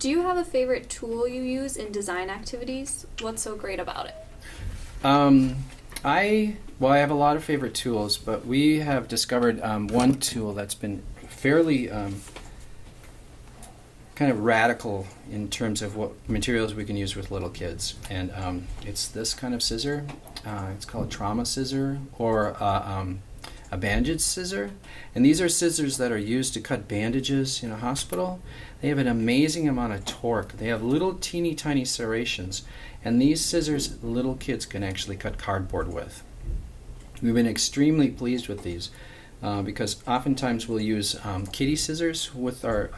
Do you have a favorite tool you use in design activities? What's so great about it? I have a lot of favorite tools, but we have discovered one tool that's been fairly kind of radical in terms of what materials we can use with little kids. And it's this kind of scissor. It's called a trauma scissor or a bandage scissor. And these are scissors that are used to cut bandages in a hospital. They have an amazing amount of torque. They have little teeny tiny serrations. And these scissors little kids can actually cut cardboard with. We've been extremely pleased with these because oftentimes we'll use kitty scissors with our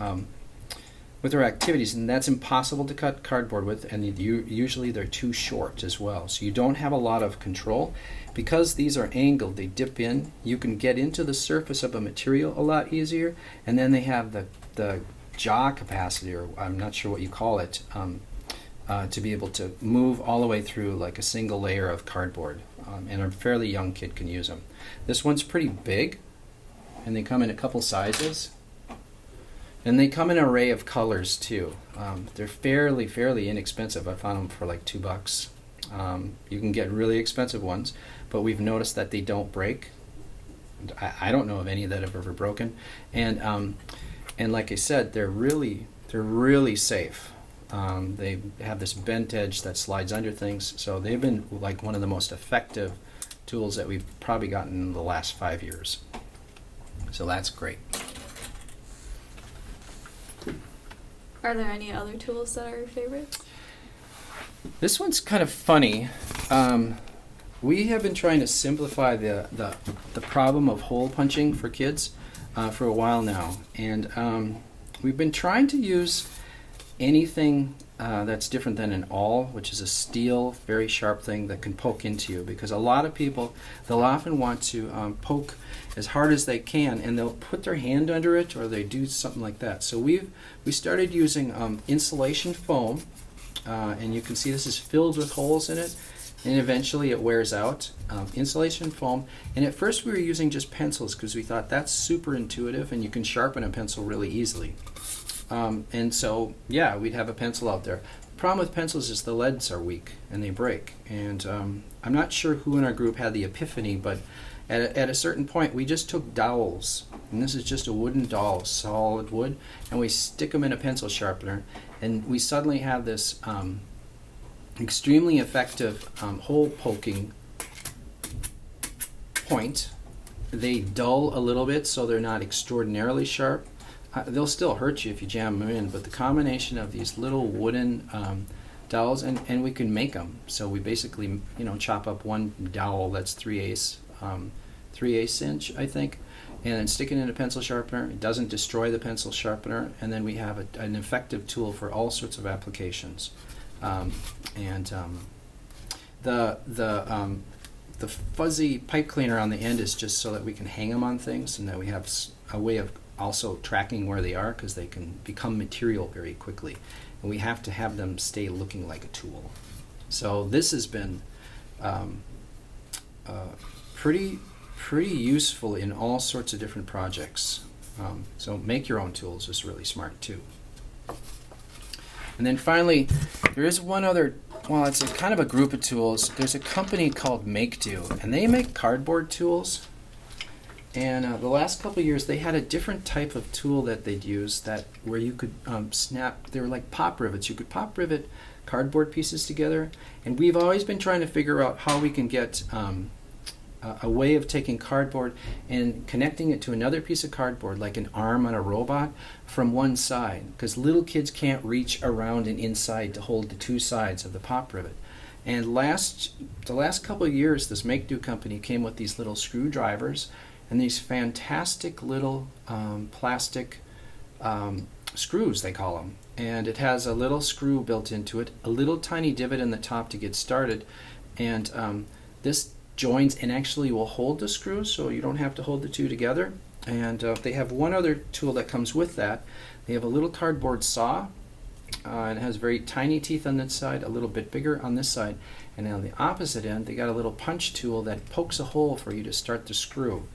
activities, and that's impossible to cut cardboard with, and usually they're too short as well. So you don't have a lot of control. Because these are angled, they dip in, you can get into the surface of a material a lot easier, and then they have the jaw capacity, or I'm not sure what you call it, to be able to move all the way through like a single layer of cardboard, and a fairly young kid can use them. This one's pretty big, and they come in a couple sizes. And they come in an array of colors too. They're fairly inexpensive. I found them for like $2. You can get really expensive ones, but we've noticed that they don't break. I don't know of any that have ever broken. And like I said, they're really safe. They have this bent edge that slides under things, so they've been like one of the most effective tools that we've probably gotten in the last 5 years. So that's great. Are there any other tools that are your favorite? This one's kind of funny. We have been trying to simplify the problem of hole punching for kids for a while now, and we've been trying to use anything that's different than an awl, which is a steel, very sharp thing that can poke into you, because a lot of people, they'll often want to poke as hard as they can, and they'll put their hand under it, or they do something like that. So we started using insulation foam, and you can see this is filled with holes in it, and eventually it wears out. Insulation foam, and at first we were using just pencils because we thought that's super intuitive, and you can sharpen a pencil really easily. And so, yeah, we'd have a pencil out there. The problem with pencils is the leads are weak and they break. And I'm not sure who in our group had the epiphany, but at a certain point we just took dowels, and this is just a wooden dowel, solid wood, and we stick them in a pencil sharpener, and we suddenly have this extremely effective hole poking point. They dull a little bit, so they're not extraordinarily sharp. They'll still hurt you if you jam them in, but the combination of these little wooden dowels, and we can make them. So we basically, chop up one dowel that's 3/8 inch, I think, and then stick it in a pencil sharpener. It doesn't destroy the pencil sharpener, and then we have an effective tool for all sorts of applications. The fuzzy pipe cleaner on the end is just so that we can hang them on things, and that we have a way of also tracking where they are, because they can become material very quickly, and we have to have them stay looking like a tool. So this has been pretty useful in all sorts of different projects. So make your own tools is really smart too. And then finally, there is one other, well, it's kind of a group of tools. There's a company called MakeDo, and they make cardboard tools. And the last couple of years, they had a different type of tool that they'd use where you could snap. They were like pop rivets. You could pop rivet cardboard pieces together. And we've always been trying to figure out how we can get a way of taking cardboard and connecting it to another piece of cardboard, like an arm on a robot, from one side, because little kids can't reach around and inside to hold the two sides of the pop rivet. And the last couple of years, this MakeDo company came with these little screwdrivers and these fantastic little plastic screws, they call them. And it has a little screw built into it, a little tiny divot in the top to get started, and this joins and actually will hold the screws, so you don't have to hold the two together. And they have one other tool that comes with that. They have a little cardboard saw, and it has very tiny teeth on this side, a little bit bigger on this side, and on the opposite end they got a little punch tool that pokes a hole for you to start the screw.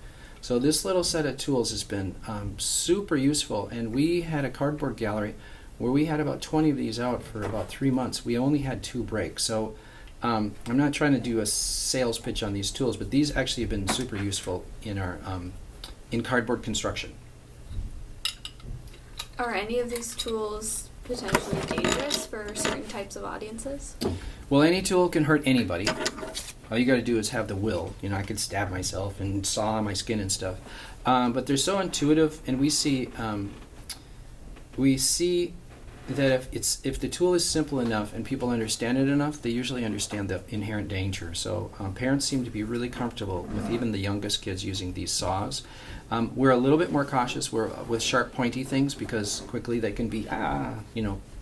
So this little set of tools has been super useful, and we had a cardboard gallery where we had about 20 of these out for about 3 months, we only had 2 break. So I'm not trying to do a sales pitch on these tools, but these actually have been super useful in our in cardboard construction. Are any of these tools potentially dangerous for certain types of audiences? Well, any tool can hurt anybody. All you got to do is have the will. You know, I could stab myself and saw my skin and stuff. But they're so intuitive, and we see that if the tool is simple enough and people understand it enough, they usually understand the inherent danger. So parents seem to be really comfortable with even the youngest kids using these saws. We're a little bit more cautious with sharp, pointy things because quickly they can be,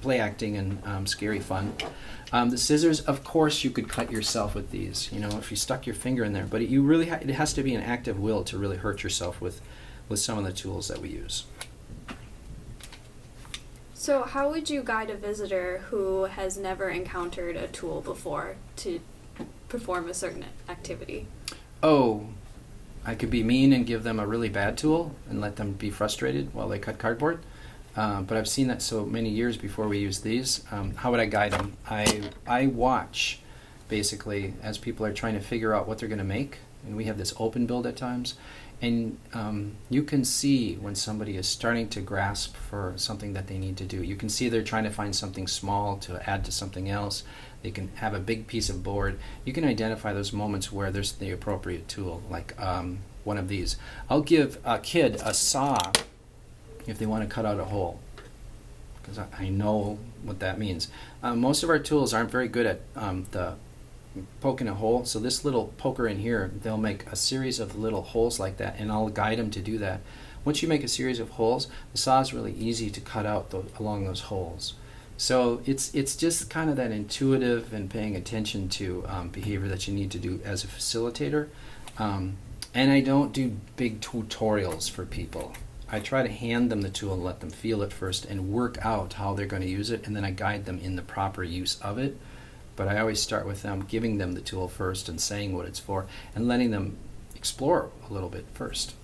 play acting and scary fun. The scissors, of course, you could cut yourself with these. You know, if you stuck your finger in there, but you really it has to be an active will to really hurt yourself with some of the tools that we use. So how would you guide a visitor who has never encountered a tool before to perform a certain activity? Oh, I could be mean and give them a really bad tool and let them be frustrated while they cut cardboard. But I've seen that so many years before we use these. How would I guide them? I watch, basically, as people are trying to figure out what they're going to make. And we have this open build at times. And you can see when somebody is starting to grasp for something that they need to do. You can see they're trying to find something small to add to something else. They can have a big piece of board. You can identify those moments where there's the appropriate tool, like one of these. I'll give a kid a saw if they want to cut out a hole, because I know what that means. Most of our tools aren't very good at the poking a hole, so this little poker in here, they'll make a series of little holes like that, and I'll guide them to do that. Once you make a series of holes, the saw is really easy to cut out along those holes. So it's just kind of that intuitive and paying attention to behavior that you need to do as a facilitator. And I don't do big tutorials for people. I try to hand them the tool and let them feel it first and work out how they're going to use it, and then I guide them in the proper use of it. But I always start with them, giving them the tool first and saying what it's for, and letting them explore a little bit first.